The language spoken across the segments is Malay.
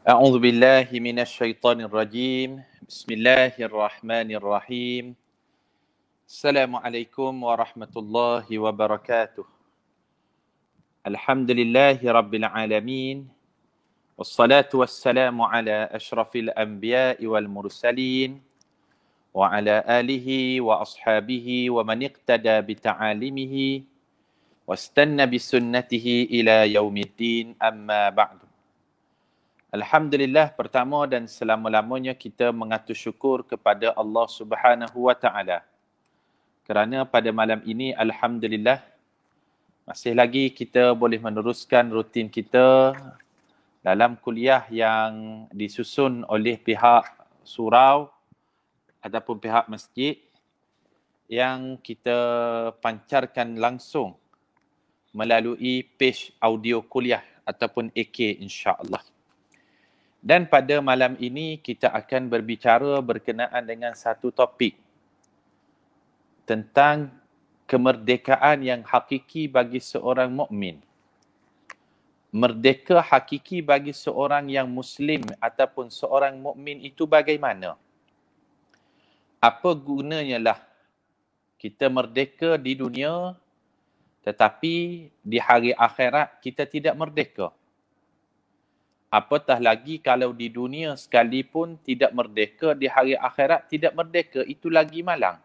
أعوذ بالله من الشيطان الرجيم بسم الله الرحمن الرحيم السلام عليكم ورحمة الله وبركاته الحمد لله رب العالمين والصلاة والسلام على أشرف الأنبياء والمرسلين وعلى آله وأصحابه ومن اقتدى بتعاليمه واستنى بسنته إلى يوم الدين أما بعد. Alhamdulillah, pertama dan selama-lamanya kita mengatur syukur kepada Allah Subhanahu Wa Taala. Kerana pada malam ini, alhamdulillah, masih lagi kita boleh meneruskan rutin kita dalam kuliah yang disusun oleh pihak surau ataupun pihak masjid yang kita pancarkan langsung melalui page audio kuliah ataupun AK insya-Allah. Dan pada malam ini kita akan berbicara berkenaan dengan satu topik tentang kemerdekaan yang hakiki bagi seorang mukmin. Merdeka hakiki bagi seorang yang muslim ataupun seorang mukmin itu bagaimana? Apa gunanya lah kita merdeka di dunia tetapi di hari akhirat kita tidak merdeka? Apatah lagi kalau di dunia sekalipun tidak merdeka, di hari akhirat tidak merdeka, itu lagi malang.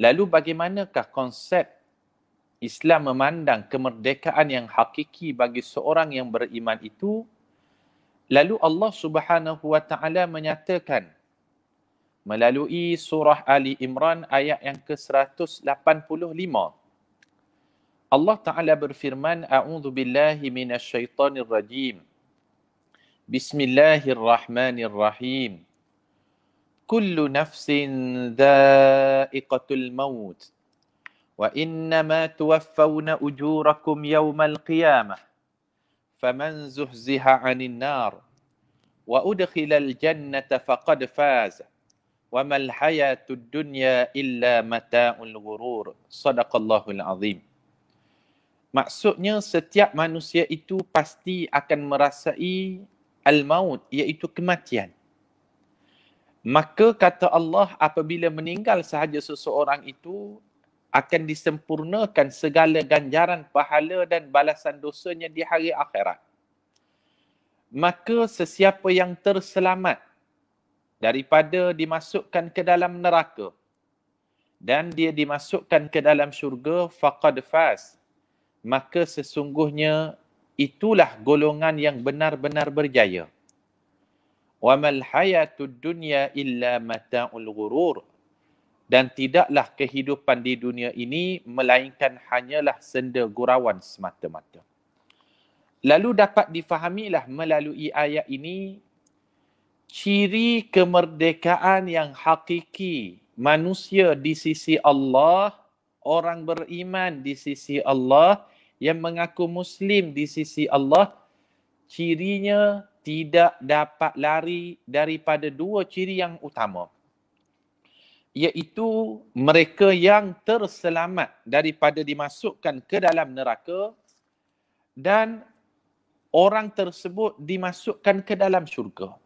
Lalu bagaimanakah konsep Islam memandang kemerdekaan yang hakiki bagi seorang yang beriman itu? Lalu Allah Subhanahu Wa Taala menyatakan melalui surah Ali Imran ayat yang ke-185. Allah Taala berfirman, A'udzu billahi minasyaitonir rajim. Bismillahirrahmanirrahim. Kullu nafsin dha'iqatul maut. Wa innama tuwaffawna ujurakum yawmal qiyamah. Faman zuhziha 'anil nar wa udkhilal jannata faqad faz. Wa mal hayatud dunya illa mata'ul ghurur. Shadaqallahul azim. Maksudnya setiap manusia itu pasti akan merasai al-maut, iaitu kematian. Maka kata Allah, apabila meninggal sahaja seseorang itu, akan disempurnakan segala ganjaran pahala dan balasan dosanya di hari akhirat. Maka sesiapa yang terselamat daripada dimasukkan ke dalam neraka dan dia dimasukkan ke dalam syurga, faqad faz, maka sesungguhnya itulah golongan yang benar-benar berjaya. Wa mal hayatud dunya illa mata'ul ghurur. Dan tidaklah kehidupan di dunia ini melainkan hanyalah senda gurauan semata-mata. Lalu dapat difahamilah melalui ayat ini ciri kemerdekaan yang hakiki manusia di sisi Allah, orang beriman di sisi Allah, yang mengaku muslim di sisi Allah, cirinya tidak dapat lari daripada dua ciri yang utama, iaitu mereka yang terselamat daripada dimasukkan ke dalam neraka dan orang tersebut dimasukkan ke dalam syurga.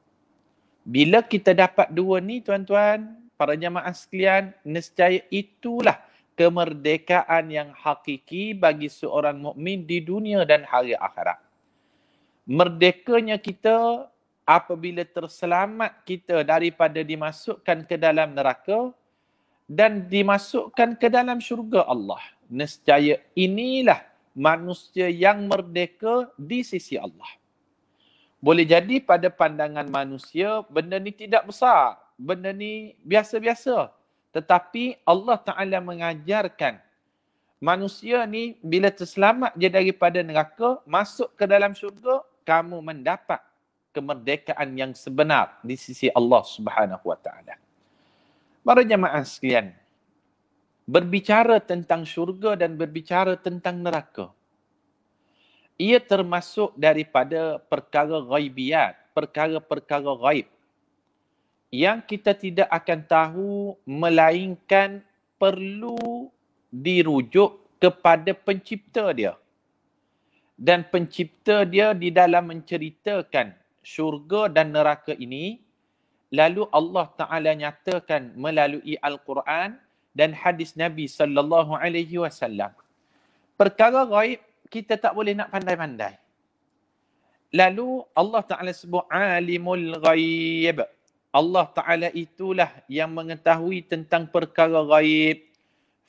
Bila kita dapat dua ni, tuan-tuan, para jemaah sekalian, nescaya itulah kemerdekaan yang hakiki bagi seorang mukmin di dunia dan hari akhirat. Merdekanya kita apabila terselamat kita daripada dimasukkan ke dalam neraka dan dimasukkan ke dalam syurga Allah. Nescaya inilah manusia yang merdeka di sisi Allah. Boleh jadi pada pandangan manusia benda ni tidak besar, benda ni biasa-biasa. Tetapi Allah Ta'ala mengajarkan manusia ni bila terselamat je daripada neraka, masuk ke dalam syurga, kamu mendapat kemerdekaan yang sebenar di sisi Allah Subhanahu Wa Ta'ala. Para jemaah sekalian, berbicara tentang syurga dan berbicara tentang neraka, ia termasuk daripada perkara ghaibiyat, perkara-perkara ghaib yang kita tidak akan tahu melainkan perlu dirujuk kepada pencipta dia. Dan pencipta dia di dalam menceritakan syurga dan neraka ini, lalu Allah Ta'ala nyatakan melalui Al-Quran dan hadis Nabi sallallahu alaihi wasallam. Perkara ghaib kita tak boleh nak pandai-pandai. Lalu Allah Ta'ala sebut alimul ghaib. Allah Ta'ala itulah yang mengetahui tentang perkara ghaib.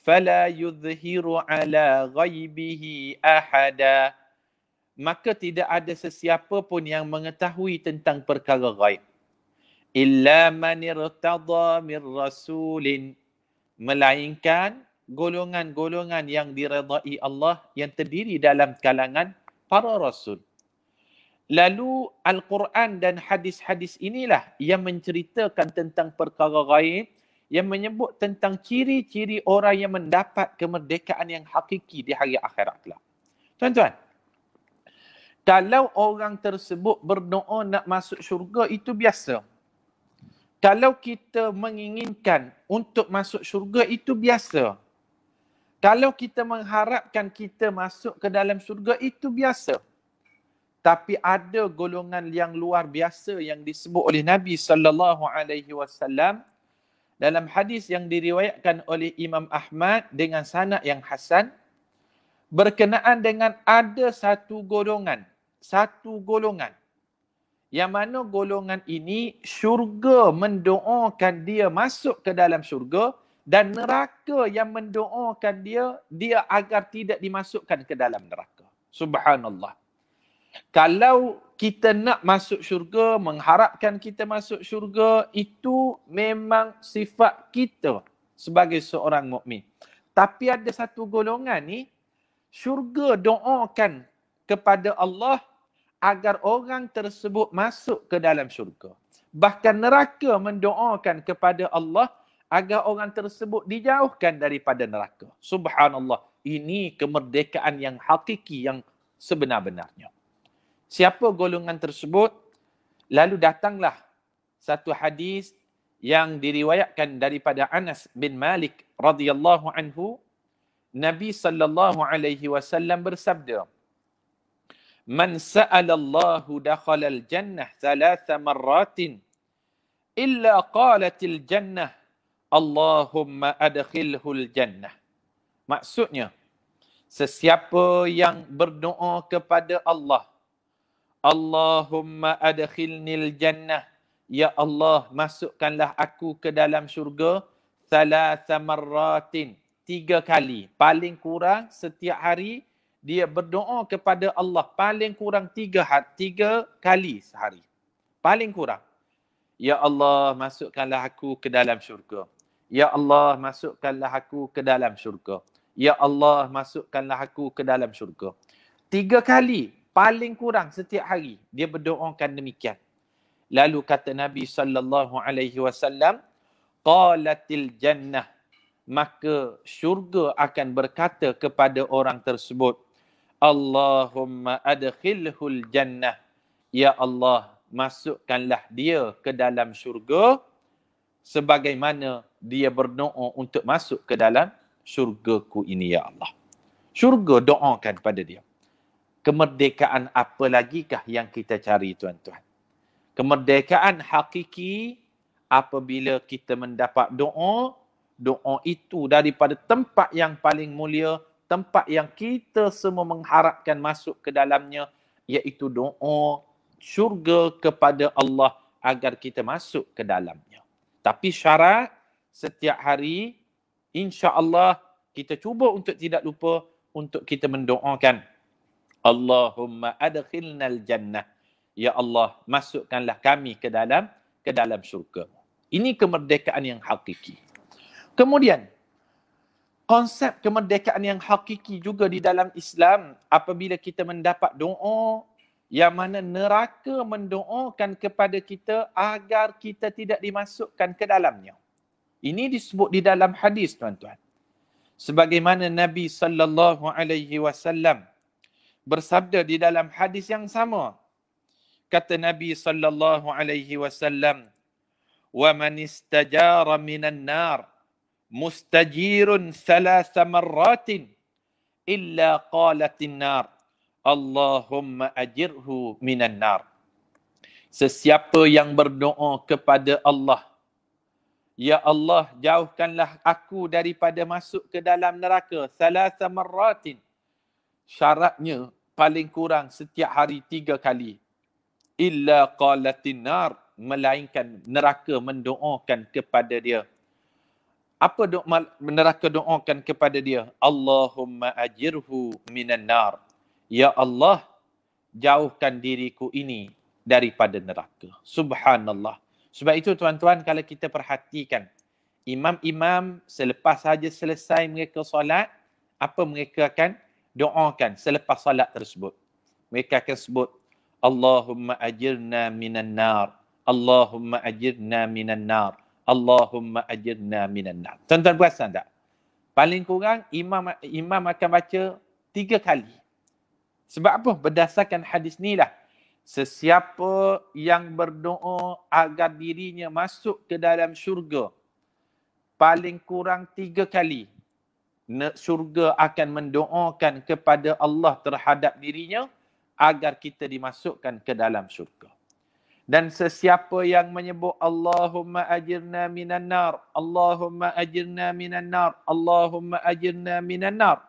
Fala yudhiru ala ghaibihi ahada. Maka tidak ada sesiapa pun yang mengetahui tentang perkara ghaib. Illa man irtada min rasulin. Melainkan golongan-golongan yang diredai Allah yang terdiri dalam kalangan para rasul. Lalu Al-Quran dan hadis-hadis inilah yang menceritakan tentang perkara ghaib, yang menyebut tentang ciri-ciri orang yang mendapat kemerdekaan yang hakiki di hari akhirat kelak. Tuan-tuan, kalau orang tersebut berdoa nak masuk syurga, itu biasa. Kalau kita menginginkan untuk masuk syurga, itu biasa. Kalau kita mengharapkan kita masuk ke dalam syurga, itu biasa. Tapi ada golongan yang luar biasa yang disebut oleh Nabi sallallahu alaihi wasallam dalam hadis yang diriwayatkan oleh Imam Ahmad dengan sanad yang hasan, berkenaan dengan ada satu golongan yang mana golongan ini syurga mendoakan dia masuk ke dalam syurga dan neraka yang mendoakan dia agar tidak dimasukkan ke dalam neraka. Subhanallah. Kalau kita nak masuk syurga, mengharapkan kita masuk syurga, itu memang sifat kita sebagai seorang mukmin. Tapi ada satu golongan ni, syurga doakan kepada Allah agar orang tersebut masuk ke dalam syurga. Bahkan neraka mendoakan kepada Allah agar orang tersebut dijauhkan daripada neraka. Subhanallah. Ini kemerdekaan yang hakiki, yang sebenar-benarnya. Siapa golongan tersebut? Lalu datanglah satu hadis yang diriwayatkan daripada Anas bin Malik radhiyallahu anhu. Nabi sallallahu alaihi wasallam bersabda, "Man sa'ala Allahu dakhala al-jannah thalatha marratin illa qalatil jannah Allahumma adkhilhu al-jannah." Maksudnya, sesiapa yang berdoa kepada Allah, Allahumma adkhilnil jannah, ya Allah masukkanlah aku ke dalam syurga, thalatha marratin, 3 kali, paling kurang setiap hari dia berdoa kepada Allah paling kurang 3 kali sehari. Paling kurang. Ya Allah masukkanlah aku ke dalam syurga. Ya Allah masukkanlah aku ke dalam syurga. Ya Allah masukkanlah aku ke dalam syurga. 3 kali paling kurang setiap hari dia berdoakan demikian. Lalu kata Nabi sallallahu alaihi wasallam, qalatil jannah, maka syurga akan berkata kepada orang tersebut, Allahumma adkhilhul jannah, ya Allah masukkanlah dia ke dalam syurga sebagaimana dia berdoa untuk masuk ke dalam syurgaku ini, ya Allah. Syurga doakan pada dia. Kemerdekaan apa lagikah yang kita cari, tuan-tuan? Kemerdekaan hakiki apabila kita mendapat doa itu daripada tempat yang paling mulia, tempat yang kita semua mengharapkan masuk ke dalamnya, iaitu doa syurga kepada Allah agar kita masuk ke dalamnya. Tapi syarat setiap hari, insya-Allah kita cuba untuk tidak lupa untuk kita mendoakan, Allahumma adkhilnal jannah, ya Allah masukkanlah kami ke dalam syurga. Ini kemerdekaan yang hakiki. Kemudian konsep kemerdekaan yang hakiki juga di dalam Islam apabila kita mendapat doa yang mana neraka mendoakan kepada kita agar kita tidak dimasukkan ke dalamnya. Ini disebut di dalam hadis, tuan-tuan. Sebagaimana Nabi sallallahu alaihi wasallam bersabda di dalam hadis yang sama. Kata Nabi sallallahu alaihi wasallam, "Wa man istajara minan nar mustajirun thalatha marratin illa qalatin nar Allahumma ajirhu minan nar." Sesiapa yang berdoa kepada Allah, ya Allah, jauhkanlah aku daripada masuk ke dalam neraka salasa marratin. Syaratnya paling kurang setiap hari 3 kali. Illa qalatin nar, melainkan neraka mendoakan kepada dia. Apa neraka doakan kepada dia? Allahumma ajirhu minan nar. Ya Allah, jauhkan diriku ini daripada neraka. Subhanallah. Sebab itu tuan-tuan, kalau kita perhatikan, imam-imam selepas saja selesai mereka solat, apa mereka akan doakan selepas solat tersebut? Mereka akan sebut, Allahumma ajirna minan nar. Allahumma ajirna minan nar. Allahumma ajirna minan nar. Tuan-tuan perasan tak? Paling kurang imam akan baca 3 kali. Sebab apa? Berdasarkan hadis ni lah. Sesiapa yang berdoa agar dirinya masuk ke dalam syurga, paling kurang 3 kali, syurga akan mendoakan kepada Allah terhadap dirinya agar kita dimasukkan ke dalam syurga. Dan sesiapa yang menyebut Allahumma ajirna minan nar, Allahumma ajirna minan nar, Allahumma ajirna minan nar,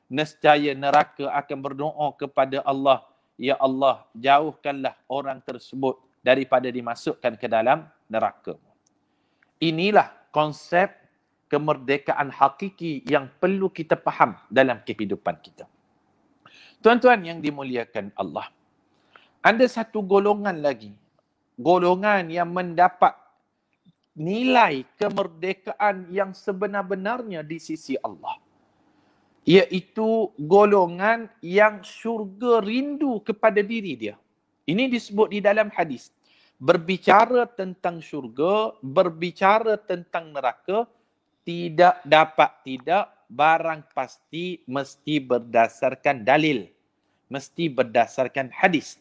nescaya neraka akan berdoa kepada Allah, ya Allah, jauhkanlah orang tersebut daripada dimasukkan ke dalam neraka. Inilah konsep kemerdekaan hakiki yang perlu kita faham dalam kehidupan kita. Tuan-tuan yang dimuliakan Allah, ada satu golongan lagi, golongan yang mendapat nilai kemerdekaan yang sebenar-benarnya di sisi Allah, iaitu golongan yang syurga rindu kepada diri dia. Ini disebut di dalam hadis. Berbicara tentang syurga, berbicara tentang neraka, tidak dapat tidak, barang pasti mesti berdasarkan dalil, mesti berdasarkan hadis.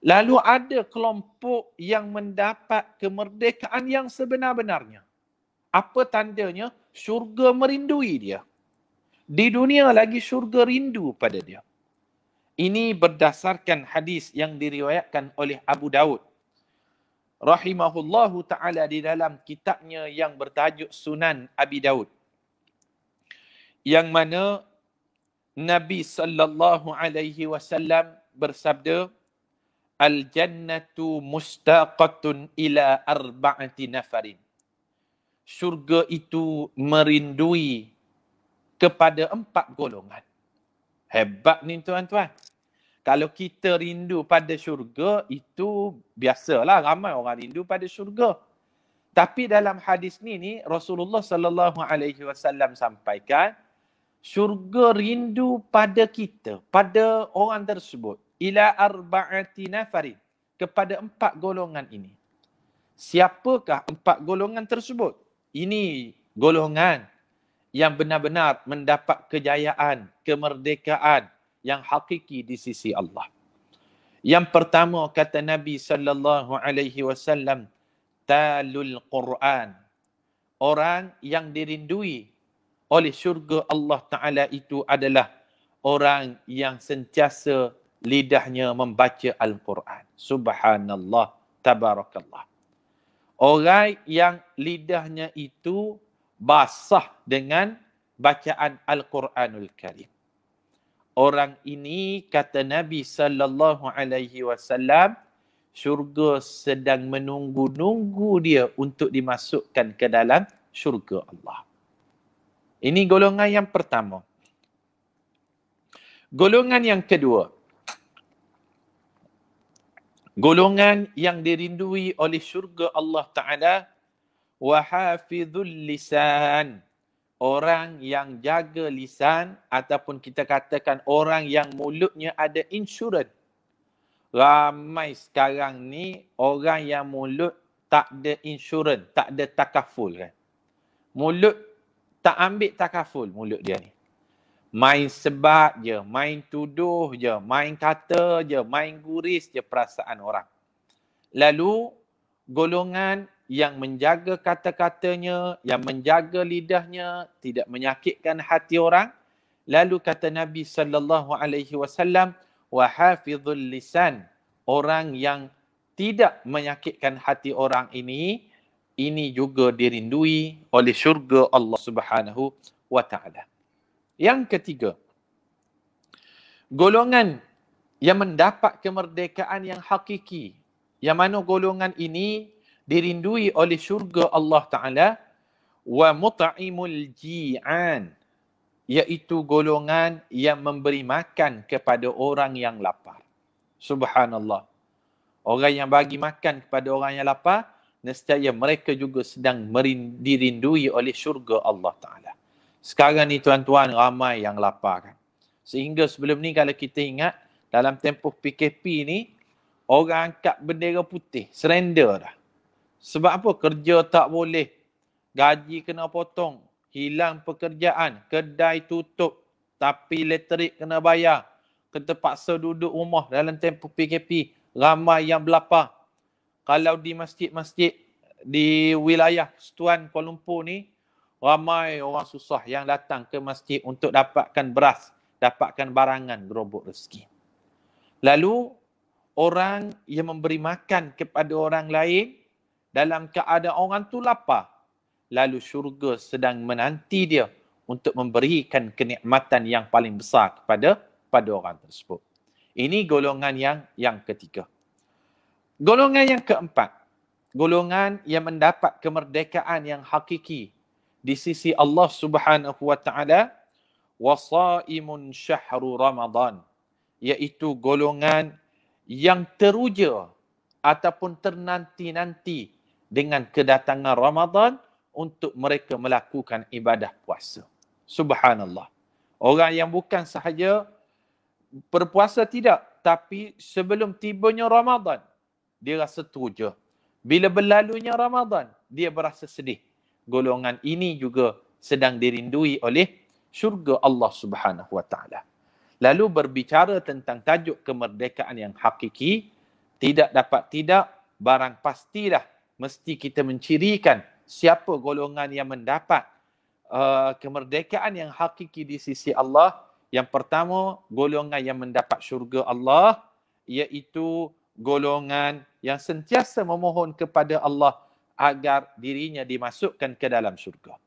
Lalu ada kelompok yang mendapat kemerdekaan yang sebenar-benarnya. Apa tandanya? Syurga merindui dia. Di dunia lagi syurga rindu pada dia. Ini berdasarkan hadis yang diriwayatkan oleh Abu Daud rahimahullahu ta'ala di dalam kitabnya yang bertajuk Sunan Abi Daud. Yang mana Nabi sallallahu alaihi wasallam bersabda, Al-jannatu mustaqatun ila arba'ati nafarin. Syurga itu merindui kepada 4 golongan. Hebat ni tuan-tuan. Kalau kita rindu pada syurga, itu biasalah, ramai orang rindu pada syurga. Tapi dalam hadis ni Rasulullah sallallahu alaihi wasallam sampaikan, syurga rindu pada kita, pada orang tersebut. Ila arba'ati nafarin, kepada 4 golongan ini. Siapakah 4 golongan tersebut? Ini golongan yang benar-benar mendapat kejayaan, kemerdekaan yang hakiki di sisi Allah. Yang pertama, kata Nabi sallallahu alaihi wasallam, talul Quran. Orang yang dirindui oleh syurga Allah Ta'ala itu adalah orang yang sentiasa lidahnya membaca Al-Quran. Subhanallah, tabarakallah. Orang yang lidahnya itu basah dengan bacaan Al-Quranul Karim. Orang ini, kata Nabi sallallahu alaihi wasallam, syurga sedang menunggu-nunggu dia untuk dimasukkan ke dalam syurga Allah. Ini golongan yang pertama. Golongan yang kedua, golongan yang dirindui oleh syurga Allah Ta'ala, wahafidhul lisan. Orang yang jaga lisan, ataupun kita katakan orang yang mulutnya ada insurans. Ramai sekarang ni orang yang mulut tak ada insurans, tak ada takaful kan. Mulut tak ambil takaful mulut dia ni. Main sebat je, main tuduh je, main kata je, main guris je perasaan orang. Lalu golongan yang menjaga kata-katanya, yang menjaga lidahnya, tidak menyakitkan hati orang. Lalu kata Nabi sallallahu alaihi wasallam, wa hafizul lisan, orang yang tidak menyakitkan hati orang ini juga dirindui oleh syurga Allah Subhanahu wa taala. Yang ketiga, golongan yang mendapat kemerdekaan yang hakiki, yang mana golongan ini dirindui oleh syurga Allah taala, wa mut'imul ji'an, iaitu golongan yang memberi makan kepada orang yang lapar. Subhanallah. Orang yang bagi makan kepada orang yang lapar, nescaya mereka juga sedang dirindui oleh syurga Allah Ta'ala. Sekarang ni tuan-tuan, ramai yang lapar kan. Sehingga sebelum ni kalau kita ingat, dalam tempoh PKP ni, orang angkat bendera putih, surrender dah. Sebab apa? Kerja tak boleh, gaji kena potong, hilang pekerjaan, kedai tutup, tapi elektrik kena bayar, terpaksa duduk rumah dalam tempoh PKP, ramai yang berlapar. Kalau di masjid-masjid di wilayah Persekutuan Kuala Lumpur ni, ramai orang susah yang datang ke masjid untuk dapatkan beras, dapatkan barangan gerobok rezeki. Lalu, orang yang memberi makan kepada orang lain, dalam keadaan orang tu lapar, lalu syurga sedang menanti dia untuk memberikan kenikmatan yang paling besar kepada orang tersebut. Ini golongan yang ketiga. Golongan yang keempat, golongan yang mendapat kemerdekaan yang hakiki di sisi Allah Subhanahu wa taala, wasaimun syahru Ramadan, iaitu golongan yang teruja ataupun ternanti-nanti dengan kedatangan Ramadan untuk mereka melakukan ibadah puasa. Subhanallah. Orang yang bukan sahaja berpuasa tidak, tapi sebelum tibanya Ramadan, dia rasa teruja. Bila berlalunya Ramadan, dia berasa sedih. Golongan ini juga sedang dirindui oleh syurga Allah Subhanahu wa taala. Lalu berbicara tentang tajuk kemerdekaan yang hakiki, tidak dapat tidak, barang pastilah mesti kita mencirikan siapa golongan yang mendapat kemerdekaan yang hakiki di sisi Allah. Yang pertama, golongan yang mendapat syurga Allah, iaitu golongan yang sentiasa memohon kepada Allah agar dirinya dimasukkan ke dalam syurga.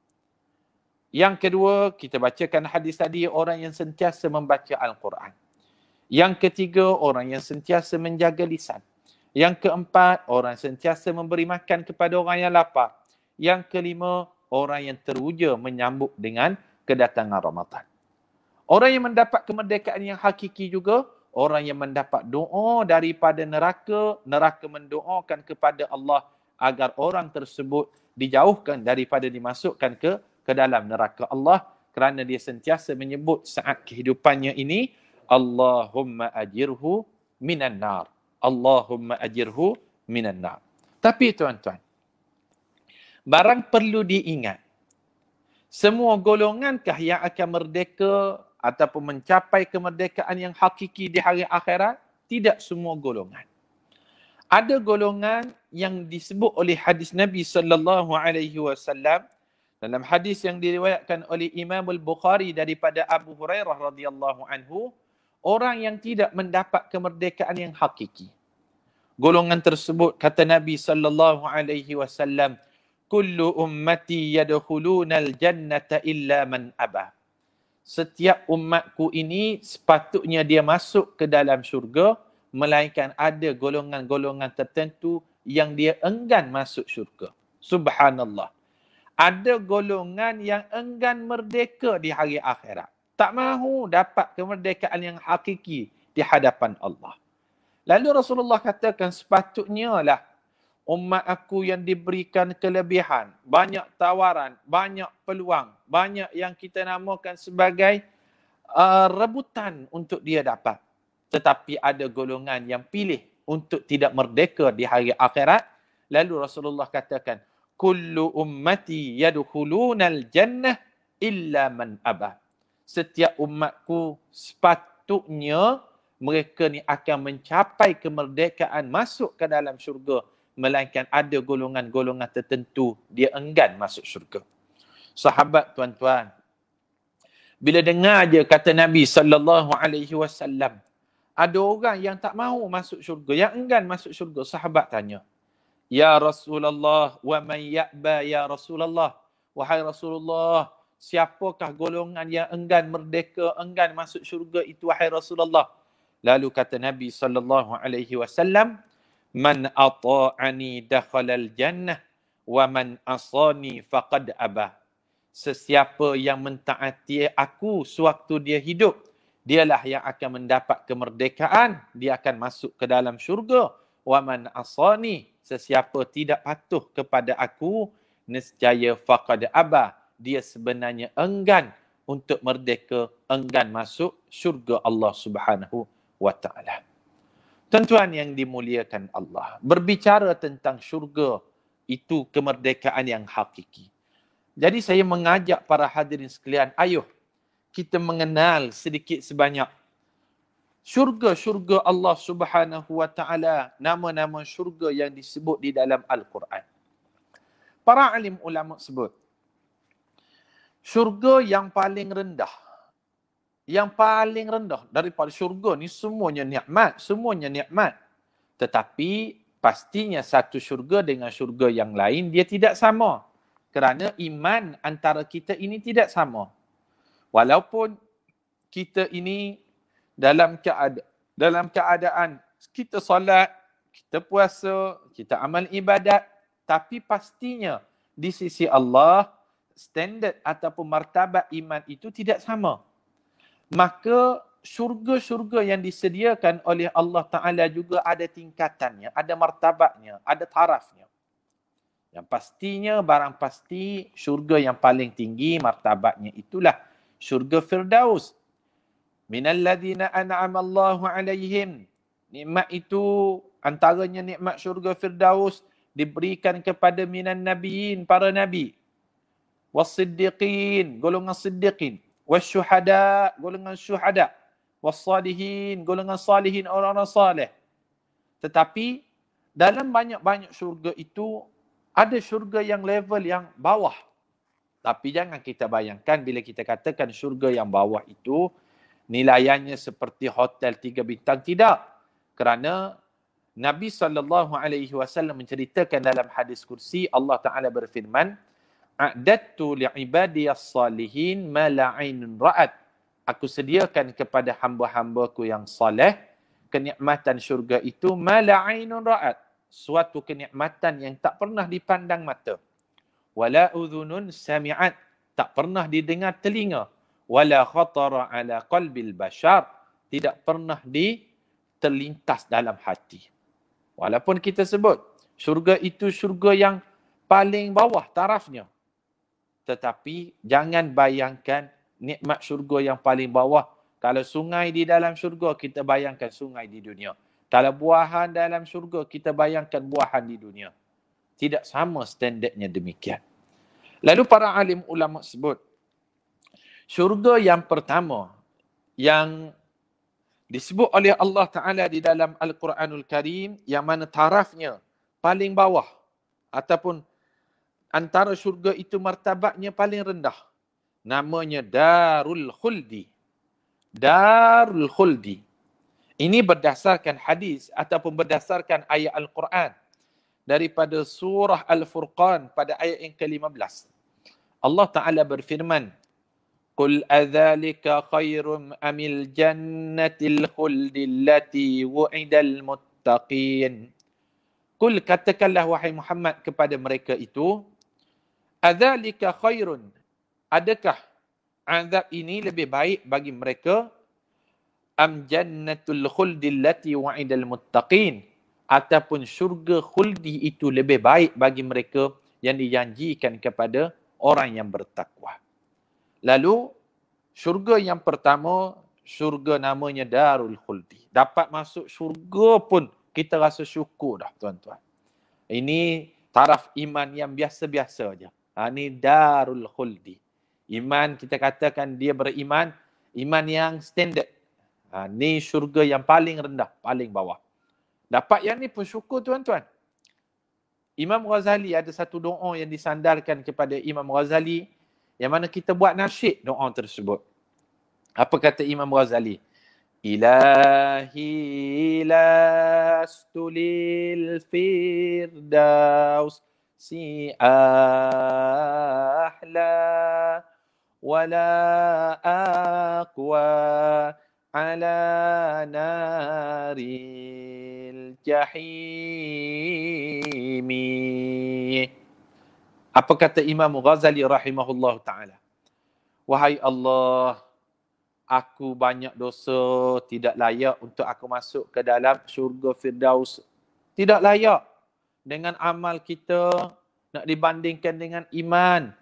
Yang kedua, kita bacakan hadis tadi, orang yang sentiasa membaca Al-Quran. Yang ketiga, orang yang sentiasa menjaga lisan. Yang keempat, orang yang sentiasa memberi makan kepada orang yang lapar. Yang kelima, orang yang teruja menyambut dengan kedatangan Ramadan. Orang yang mendapat kemerdekaan yang hakiki juga, orang yang mendapat doa daripada neraka, neraka mendoakan kepada Allah agar orang tersebut dijauhkan daripada dimasukkan ke dalam neraka Allah, kerana dia sentiasa menyebut saat kehidupannya ini, Allahumma ajirhu minan nar. Allahumma ajirhu minan nar. Tapi tuan-tuan, barang perlu diingat, semua golongankah yang akan merdeka ataupun mencapai kemerdekaan yang hakiki di hari akhirat? Tidak semua golongan. Ada golongan yang disebut oleh hadis Nabi sallallahu alaihi wasallam dalam hadis yang diriwayatkan oleh Imam Al-Bukhari daripada Abu Hurairah radhiyallahu anhu, orang yang tidak mendapat kemerdekaan yang hakiki. Golongan tersebut, kata Nabi sallallahu alaihi wasallam, kullu ummati yadkhulunal jannata illa man aba. Setiap umatku ini sepatutnya dia masuk ke dalam syurga, melainkan ada golongan-golongan tertentu yang dia enggan masuk syurga. Subhanallah. Ada golongan yang enggan merdeka di hari akhirat. Tak mahu dapat kemerdekaan yang hakiki di hadapan Allah. Lalu Rasulullah katakan, sepatutnya lah umat aku yang diberikan kelebihan, banyak tawaran, banyak peluang, banyak yang kita namakan sebagai rebutan untuk dia dapat. Tetapi ada golongan yang pilih untuk tidak merdeka di hari akhirat. Lalu Rasulullah katakan, kullu ummati yadkhulunal jannah illa man aba. Setiap umatku sepatutnya mereka ni akan mencapai kemerdekaan masuk ke dalam syurga, melainkan ada golongan-golongan tertentu dia enggan masuk syurga. Sahabat tuan-tuan, bila dengar je kata Nabi sallallahu alaihi wasallam, Ada orang yang tak mahu masuk syurga, yang enggan masuk syurga. Sahabat tanya, Ya Rasulullah, wa man ya'ba ya Rasulullah. Wahai Rasulullah, siapakah golongan yang enggan merdeka, enggan masuk syurga itu, wahai Rasulullah? Lalu kata Nabi sallallahu alaihi wasallam, man ata'ani dakhalal jannah wa man asani faqad aba. Sesiapa yang mentaati aku sewaktu dia hidup, dialah yang akan mendapat kemerdekaan, dia akan masuk ke dalam syurga. Wa man asani, sesiapa tidak patuh kepada aku, nescaya faqad aba, dia sebenarnya enggan untuk merdeka, enggan masuk syurga Allah Subhanahu wa taala. Tuan-tuan yang dimuliakan Allah, berbicara tentang syurga itu kemerdekaan yang hakiki. Jadi saya mengajak para hadirin sekalian, ayuh kita mengenal sedikit sebanyak syurga-syurga Allah Subhanahu wa taala, nama-nama syurga yang disebut di dalam Al-Quran. Para alim ulama sebut, syurga yang paling rendah daripada syurga ni semuanya nikmat. Tetapi pastinya satu syurga dengan syurga yang lain dia tidak sama. Kerana iman antara kita ini tidak sama. Walaupun kita ini dalam keadaan kita solat, kita puasa, kita amal ibadat, tapi pastinya di sisi Allah standard ataupun martabat iman itu tidak sama. Maka syurga-syurga yang disediakan oleh Allah Ta'ala juga ada tingkatannya, ada martabatnya, ada tarafnya. Yang pastinya, barang pasti, syurga yang paling tinggi martabatnya itulah syurga Firdaus. Minal ladhina an'ama Allahu alaihim. Nikmat itu, antaranya nikmat syurga Firdaus, diberikan kepada minan nabiyin, para nabi. Was-siddiqin, golongan siddiqin. Was-syuhada, golongan syuhada. Was-salihin, golongan salihin, orang-orang salih. Tetapi, dalam banyak-banyak syurga itu, ada syurga yang level yang bawah. Tapi jangan kita bayangkan bila kita katakan syurga yang bawah itu, nilaiannya seperti hotel 3 bintang. Tidak. Kerana Nabi SAW menceritakan dalam hadis kursi, Allah Ta'ala berfirman, A'dattu li'ibadiyas salihin ma la 'ainun ra'at. Aku sediakan kepada hamba-hambaku yang saleh kenikmatan syurga itu ma la 'ainun ra'at. Suatu kenikmatan yang tak pernah dipandang mata. Wala udhunun sami'at, tak pernah didengar telinga. Wala khatara ala qalbil bashar, tidak pernah terlintas dalam hati. Walaupun kita sebut syurga itu syurga yang paling bawah tarafnya, tetapi jangan bayangkan nikmat syurga yang paling bawah. Kalau sungai di dalam syurga, kita bayangkan sungai di dunia. Kalau buahan dalam syurga, kita bayangkan buahan di dunia. Tidak sama standardnya demikian. Lalu para alim ulama sebut, syurga yang pertama yang disebut oleh Allah Ta'ala di dalam Al-Quranul Karim, yang mana tarafnya paling bawah ataupun antara syurga itu martabatnya paling rendah, namanya Darul Khuldi. Darul Khuldi. Ini berdasarkan hadis ataupun berdasarkan ayat Al-Quran daripada surah Al-Furqan pada ayat yang ke-15. Allah Ta'ala berfirman, Qul adzalika khairum amil jannatil khuldi allati wu'idal muttaqin. Qul, katakanlah wahai Muhammad kepada mereka itu, adzalika khairun, adakah azab ini lebih baik bagi mereka, am jannatul khuldi allati wa'idal muttaqin, ataupun syurga khuldi itu lebih baik bagi mereka yang dijanjikan kepada orang yang bertakwa. Lalu syurga yang pertama, syurga namanya Darul Khuldi. Dapat masuk syurga pun kita rasa syukur dah tuan-tuan. Ini taraf iman yang biasa-biasa aja. Ini Darul Khuldi. Iman kita katakan dia beriman, iman yang standard. Ni syurga yang paling rendah, paling bawah. Dapat yang ni pun syukur tuan-tuan. Imam Ghazali ada satu doa yang disandarkan kepada Imam Ghazali, yang mana kita buat nasyid doa tersebut. Apa kata Imam Ghazali? Ilahi lastu lil firdaus si ahla wala aqwa ala naril jahimi. Apa kata Imam Ghazali rahimahullah ta'ala? Wahai Allah, aku banyak dosa, tidak layak untuk aku masuk ke dalam syurga Firdaus. Tidak layak dengan amal kita nak dibandingkan dengan iman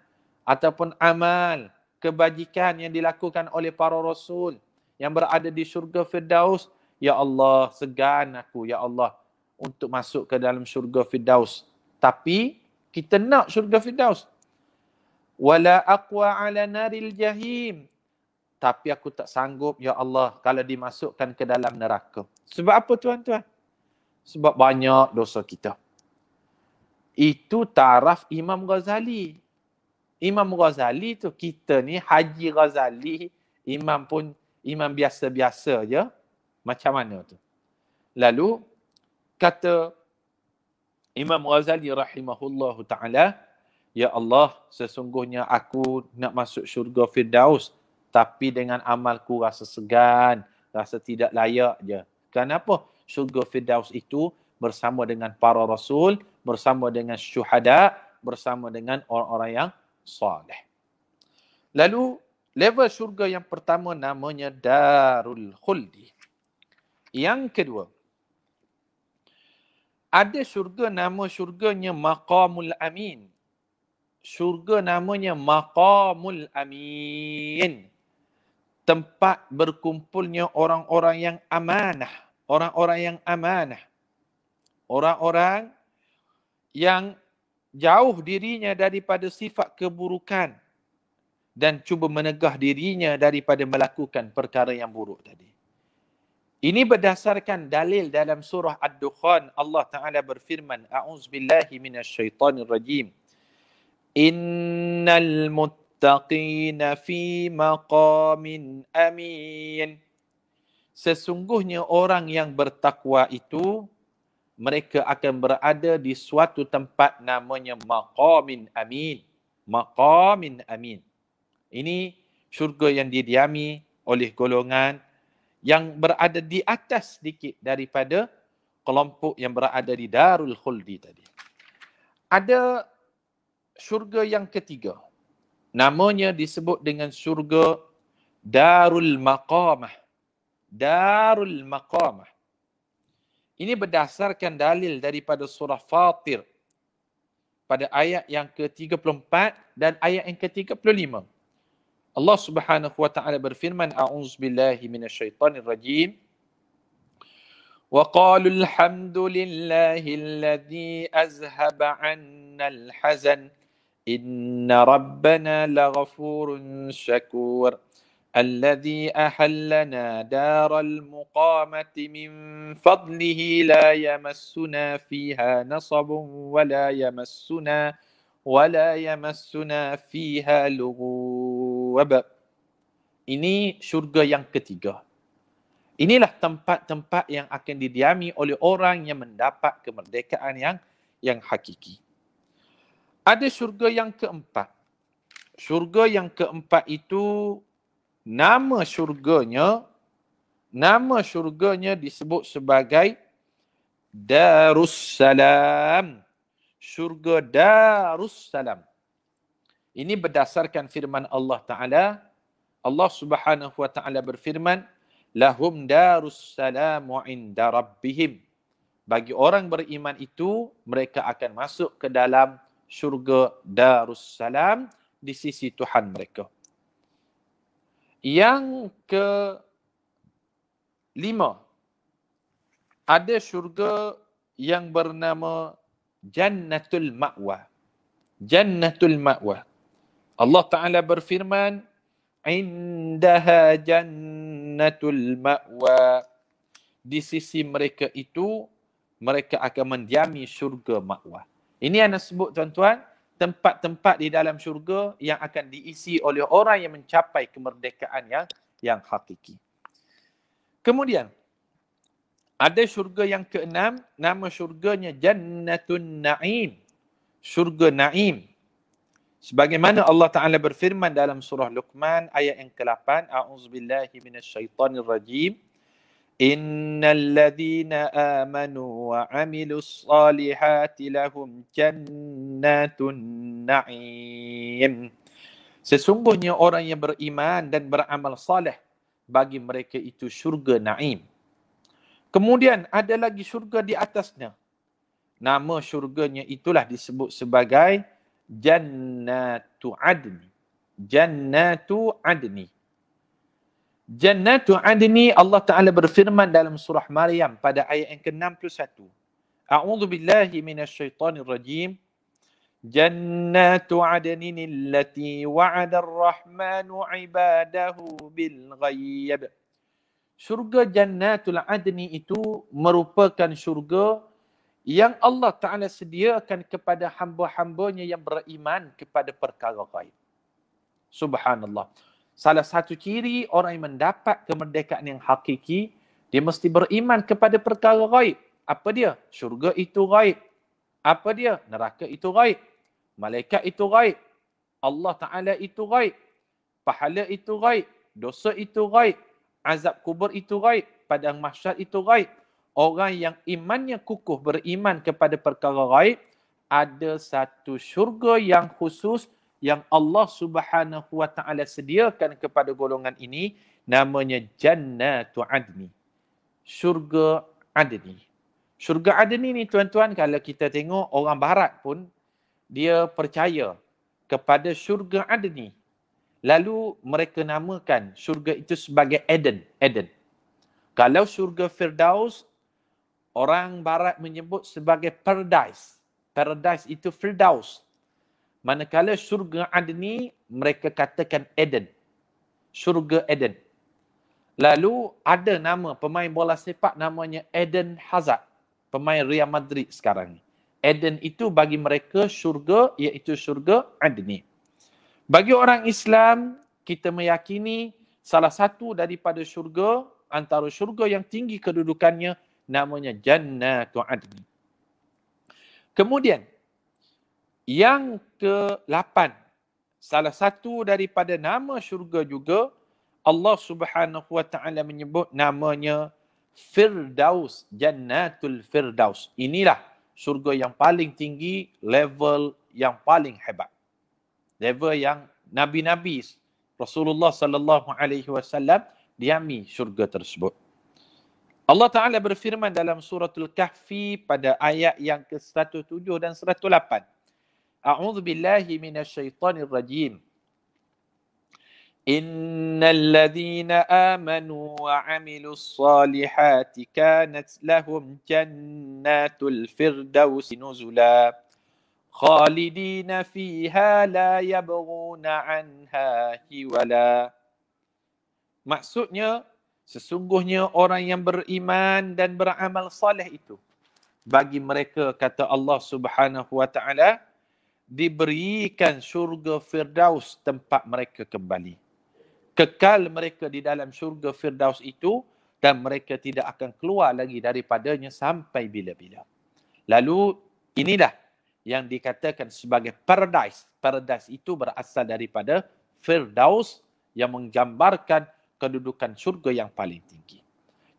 ataupun amal kebajikan yang dilakukan oleh para rasul yang berada di syurga Firdaus. Ya Allah, segan aku, ya Allah, untuk masuk ke dalam syurga Firdaus. Tapi kita nak syurga Firdaus. Wala aqwa ala naril jahim. Tapi aku tak sanggup, ya Allah, kalau dimasukkan ke dalam neraka. Sebab apa tuan-tuan? Sebab banyak dosa kita. Itu taraf Imam Ghazali. Imam Ghazali tu, kita ni Haji Ghazali, imam pun imam biasa-biasa je. Macam mana tu? Lalu, kata Imam Ghazali rahimahullahu ta'ala, ya Allah, sesungguhnya aku nak masuk syurga Firdaus, tapi dengan amalku rasa segan, rasa tidak layak je. Kenapa? Syurga Firdaus itu bersama dengan para rasul, bersama dengan syuhada, bersama dengan orang-orang yang soleh. Lalu, level syurga yang pertama namanya Darul Khuldi. Yang kedua, ada syurga nama syurganya Maqamul Amin. Syurga namanya Maqamul Amin. Tempat berkumpulnya orang-orang yang amanah. Orang-orang yang amanah. Orang-orang yang jauh dirinya daripada sifat keburukan dan cuba menegah dirinya daripada melakukan perkara yang buruk tadi. Ini berdasarkan dalil dalam surah Ad-Dukhan. Allah Ta'ala berfirman, A'udzubillahi minasyaitanirrajim. Innal muttaqina fi maqamin amin. Sesungguhnya orang yang bertakwa itu, mereka akan berada di suatu tempat namanya maqamin amin. Maqamin amin. Ini syurga yang didiami oleh golongan yang berada di atas sedikit daripada kelompok yang berada di Darul Khuldi tadi. Ada syurga yang ketiga. Namanya disebut dengan syurga Darul Maqamah. Darul Maqamah. Ini berdasarkan dalil daripada surah Fatir pada ayat yang ke-34 dan ayat yang ke-35. Allah Subhanahu wa taala berfirman, A'udzubillahi minasyaitonirrajim. Wa qalu alhamdulillahilladzi azhaba 'annal hazan. Inna rabbana laghafurun syakur. Alladzi ahallana daral muqamati min fadlihi la yamassuna fiha nasabun wa la yamassuna fiha lughub. Ini syurga yang ketiga. Inilah tempat-tempat yang akan didiami oleh orang yang mendapat kemerdekaan yang hakiki. Ada syurga yang keempat. Syurga yang keempat itu nama syurganya disebut sebagai Darussalam. Syurga Darussalam. Ini berdasarkan firman Allah Ta'ala. Allah Subhanahu wa Ta'ala berfirman, lahum darussalamu inda rabbihim. Bagi orang beriman itu, mereka akan masuk ke dalam syurga Darussalam di sisi Tuhan mereka. Yang kelima, ada syurga yang bernama Jannatul Ma'wa. Jannatul Ma'wa. Allah Ta'ala berfirman, Indaha Jannatul Ma'wa. Di sisi mereka itu, mereka akan mendiami syurga Ma'wa. Ini yang sebut tuan-tuan, tempat-tempat di dalam syurga yang akan diisi oleh orang yang mencapai kemerdekaan yang hakiki. Kemudian ada syurga yang keenam, nama syurganya Jannatun Na'im. Syurga Na'im. Sebagaimana Allah Ta'ala berfirman dalam surah Luqman ayat yang ke-8, A'udzubillahi minasyaitonirrajim. Innal ladzina amanu wa 'amilus salihati lahum jannatun na'im. Sesungguhnya orang yang beriman dan beramal saleh, bagi mereka itu syurga Na'im. Kemudian ada lagi syurga di atasnya. Nama syurganya itulah disebut sebagai Jannatu Adni. Jannatu Adni. Jannatu Adni, Allah Ta'ala berfirman dalam surah Maryam pada ayat yang ke-61. A'udzu billahi minasyaitonir rajim. Jannatu Adnin allati wa'ada ar-rahmanu 'ibadahu bil ghaib. Syurga Jannatul Adni itu merupakan syurga yang Allah Ta'ala sediakan kepada hamba-hambanya yang beriman kepada perkara gaib. Subhanallah. Salah satu ciri orang yang mendapat kemerdekaan yang hakiki, dia mesti beriman kepada perkara gaib. Apa dia? Syurga itu gaib. Apa dia? Neraka itu gaib. Malaikat itu gaib. Allah Ta'ala itu gaib. Pahala itu gaib. Dosa itu gaib. Azab kubur itu gaib. Padang mahsyar itu gaib. Orang yang imannya kukuh beriman kepada perkara gaib, ada satu syurga yang khusus yang Allah Subhanahu wa Ta'ala sediakan kepada golongan ini, namanya Jannatu Adni. Syurga Adni. Syurga Adni ni tuan-tuan, kalau kita tengok orang barat pun dia percaya kepada syurga Adni. Lalu mereka namakan syurga itu sebagai Eden. Eden. Kalau syurga Firdaus, orang barat menyebut sebagai paradise. Paradise itu Firdaus. Manakala syurga Adni, mereka katakan Eden. Syurga Eden. Lalu ada nama pemain bola sepak namanya Eden Hazard. Pemain Real Madrid sekarang ni. Eden itu bagi mereka syurga, iaitu syurga Adni. Bagi orang Islam, kita meyakini salah satu daripada syurga, antara syurga yang tinggi kedudukannya, namanya Jannatu Adni. Kemudian, yang ke-8, salah satu daripada nama syurga juga, Allah Subhanahu wa Ta'ala menyebut namanya Firdaus, Jannatul Firdaus. Inilah syurga yang paling tinggi, level yang paling hebat. Level yang Nabi-Nabi Rasulullah sallallahu alaihi wasallam diami syurga tersebut. Allah Ta'ala berfirman dalam suratul Kahfi pada ayat yang ke-107 dan 108. A'udzu billahi minasyaitonir rajim. Innal ladzina amanu wa 'amilus salihati kanat lahum jannatul firdausi nuzula. Khalidina fiha la yabghuna anha hiwala. Maksudnya, sesungguhnya orang yang beriman dan beramal saleh itu, bagi mereka, kata Allah Subhanahu wa Ta'ala, diberikan syurga Firdaus tempat mereka kembali. Kekal mereka di dalam syurga Firdaus itu dan mereka tidak akan keluar lagi daripadanya sampai bila-bila. Lalu inilah yang dikatakan sebagai paradise. Paradise itu berasal daripada Firdaus yang menggambarkan kedudukan syurga yang paling tinggi.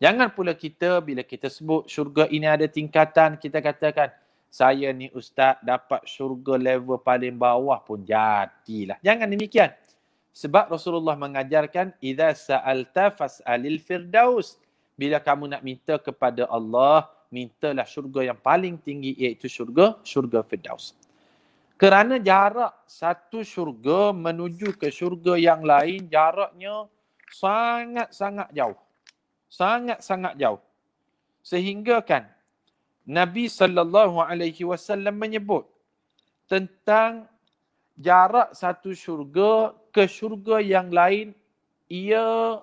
Jangan pula kita bila kita sebut syurga ini ada tingkatan, kita katakan saya ni ustaz dapat syurga level paling bawah pun jadilah. Jangan demikian. Sebab Rasulullah mengajarkan idza sa'alta fas'alil firdaus. Bila kamu nak minta kepada Allah, mintalah syurga yang paling tinggi, iaitu syurga Firdaus. Kerana jarak satu syurga menuju ke syurga yang lain, jaraknya sangat-sangat jauh. Sangat-sangat jauh. Sehingga kan Nabi SAW menyebut tentang jarak satu syurga ke syurga yang lain, ia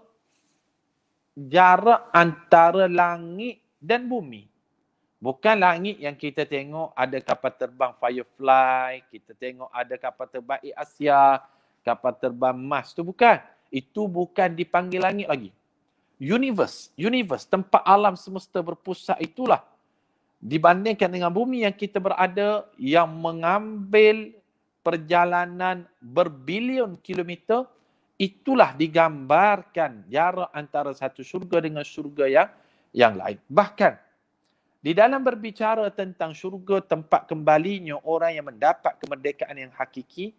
jarak antara langit dan bumi. Bukan langit yang kita tengok ada kapal terbang Firefly, kita tengok ada kapal terbang Air Asia, kapal terbang Mars. Itu bukan. Itu bukan dipanggil langit lagi. universe, tempat alam semesta berpusat itulah dibandingkan dengan bumi yang kita berada yang mengambil perjalanan berbilion kilometer, itulah digambarkan jarak antara satu syurga dengan syurga yang lain. Bahkan di dalam berbicara tentang syurga, tempat kembalinya orang yang mendapat kemerdekaan yang hakiki,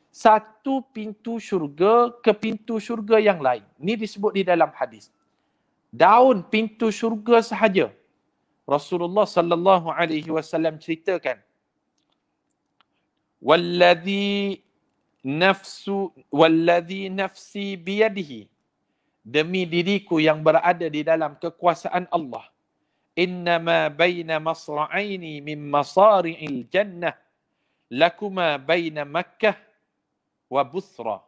satu pintu syurga ke pintu syurga yang lain. Ini disebut di dalam hadis. Daun pintu syurga sahaja. Rasulullah sallallahu alaihi wasallam ceritakan, Walladhi nafsi biyadihi, demi diriku yang berada di dalam kekuasaan Allah, innama baina masra'aini min masari'il jannah lakuma baina Makkah wa Busra.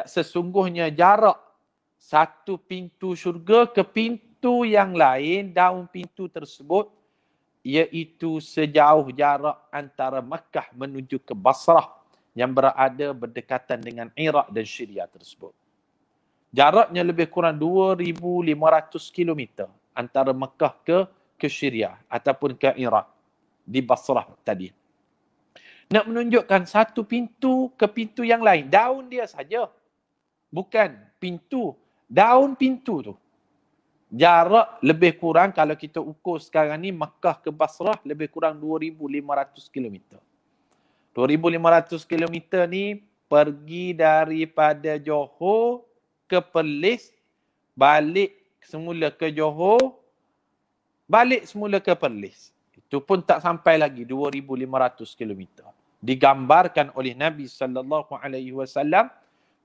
Sesungguhnya jarak satu pintu syurga ke pintu yang lain, daun pintu tersebut, iaitu sejauh jarak antara Makkah menuju ke Basrah yang berada berdekatan dengan Iraq dan Syria tersebut. Jaraknya lebih kurang 2,500 km antara Makkah ke Syria ataupun ke Iraq di Basrah tadi. Nak menunjukkan satu pintu ke pintu yang lain. Daun dia saja. Bukan pintu. Daun pintu tu. Jarak lebih kurang, kalau kita ukur sekarang ni, Makkah ke Basrah lebih kurang 2,500 km. 2,500 km ni pergi daripada Johor ke Perlis, balik semula ke Johor, balik semula ke Perlis. Itu pun tak sampai lagi 2,500 km. Digambarkan oleh Nabi sallallahu alaihi wasallam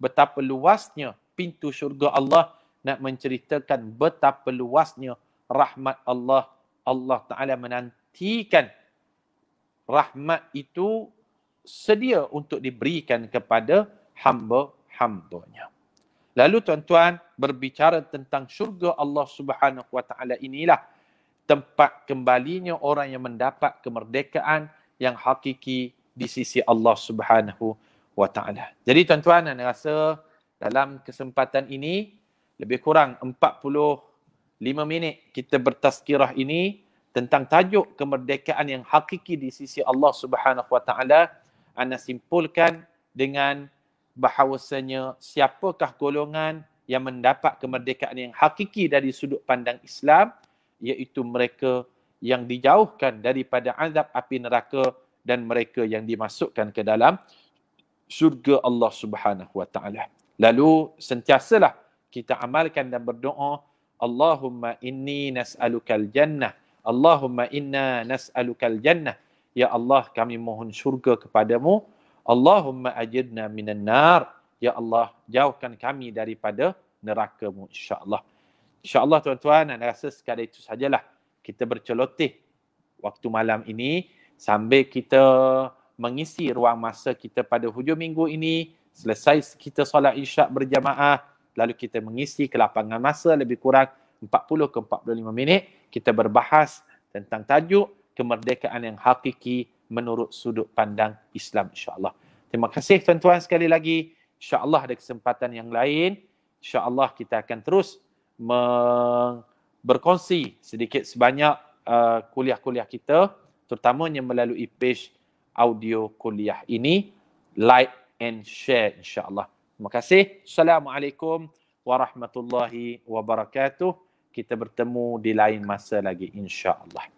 betapa luasnya pintu syurga Allah, nak menceritakan betapa luasnya rahmat Allah. Allah Ta'ala menantikan rahmat itu sedia untuk diberikan kepada hamba-hambanya. Lalu tuan-tuan, berbicara tentang syurga Allah Subhanahu Wa Ta'ala, inilah tempat kembalinya orang yang mendapat kemerdekaan yang hakiki di sisi Allah Subhanahu Wa Ta'ala. Jadi tuan-tuan, saya rasa dalam kesempatan ini lebih kurang 45 minit kita bertazkirah ini tentang tajuk kemerdekaan yang hakiki di sisi Allah Subhanahu Wa Ta'ala. Ana simpulkan dengan bahawasanya siapakah golongan yang mendapat kemerdekaan yang hakiki dari sudut pandang Islam, iaitu mereka yang dijauhkan daripada azab api neraka dan mereka yang dimasukkan ke dalam syurga Allah Subhanahu Wa Ta'ala. Lalu sentiasalah kita amalkan dan berdoa, Allahumma inni nas'alukal jannah, Allahumma inna nas'alukal jannah. Ya Allah, kami mohon syurga kepadamu. Allahumma ajirna minan nar. Ya Allah, jauhkan kami daripada neraka-Mu, insya-Allah. Insya-Allah tuan-tuan, saya rasa sekadar itu sajalah kita berceloteh waktu malam ini sambil kita mengisi ruang masa kita pada hujung minggu ini. Selesai kita solat isyak berjamaah, lalu kita mengisi kelapangan masa lebih kurang 40 ke 45 minit. Kita berbahas tentang tajuk kemerdekaan yang hakiki menurut sudut pandang Islam, insya-Allah. Terima kasih tuan-tuan sekali lagi. Insya-Allah ada kesempatan yang lain. Insya-Allah kita akan terus berkongsi sedikit sebanyak kuliah-kuliah kita, terutamanya melalui page audio kuliah ini. Like and share, insya-Allah. Terima kasih. Assalamualaikum warahmatullahi wabarakatuh. Kita bertemu di lain masa lagi, insya-Allah.